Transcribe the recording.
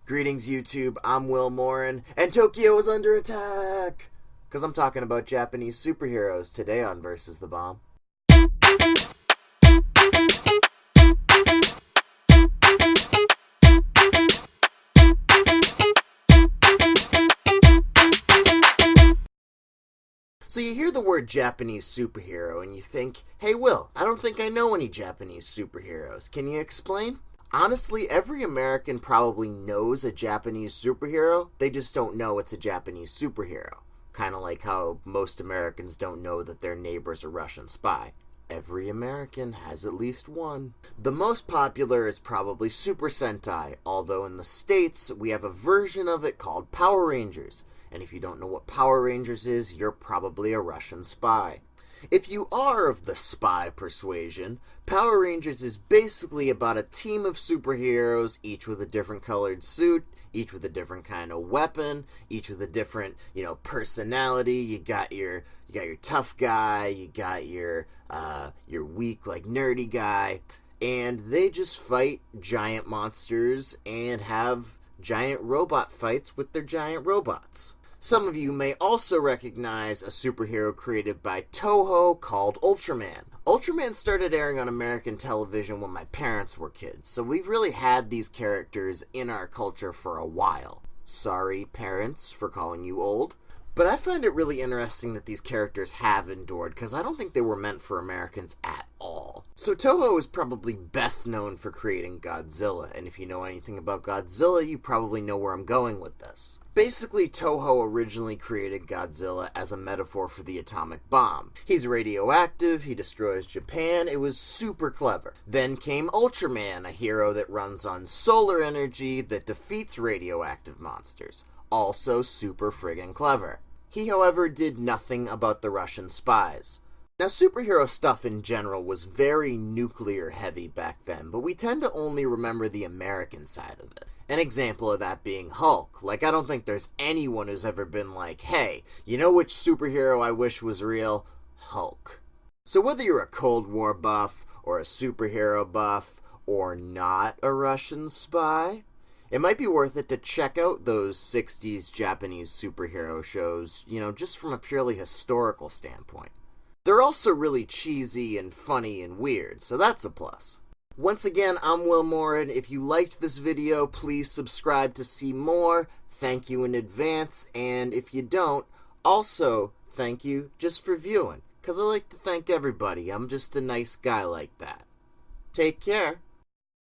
Greetings, YouTube. I'm Will Morin, and Tokyo is under attack! Because I'm talking about Japanese superheroes today on Versus the Bomb. So you hear the word Japanese superhero and you think, hey Will, I don't think I know any Japanese superheroes. Can you explain? Honestly, every American probably knows a Japanese superhero, they just don't know it's a Japanese superhero. Kind of like how most Americans don't know that their neighbor's a Russian spy. Every American has at least one. The most popular is probably Super Sentai, although in the States we have a version of it called Power Rangers. And if you don't know what Power Rangers is, you're probably a Russian spy. If you are of the spy persuasion, Power Rangers is basically about a team of superheroes, each with a different colored suit, each with a different kind of weapon, each with a different, personality. You got your tough guy, you got your weak, nerdy guy, and they just fight giant monsters and have giant robot fights with their giant robots. Some of you may also recognize a superhero created by Toho called Ultraman. Ultraman started airing on American television when my parents were kids, so we've really had these characters in our culture for a while. Sorry, parents, for calling you old. But I find it really interesting that these characters have endured, because I don't think they were meant for Americans at all. So Toho is probably best known for creating Godzilla, and if you know anything about Godzilla, you probably know where I'm going with this. Basically, Toho originally created Godzilla as a metaphor for the atomic bomb. He's radioactive, he destroys Japan, it was super clever. Then came Ultraman, a hero that runs on solar energy that defeats radioactive monsters. Also super friggin' clever. He, however, did nothing about the Russian spies. Now, superhero stuff in general was very nuclear heavy back then, but we tend to only remember the American side of it. An example of that being Hulk. I don't think there's anyone who's ever been like, hey, you know which superhero I wish was real? Hulk. So whether you're a Cold War buff, or a superhero buff, or not a Russian spy, it might be worth it to check out those 60s Japanese superhero shows, just from a purely historical standpoint. They're also really cheesy and funny and weird, so that's a plus. Once again, I'm Will Morin. If you liked this video, please subscribe to see more. Thank you in advance, and if you don't, also thank you just for viewing, because I like to thank everybody. I'm just a nice guy like that. Take care.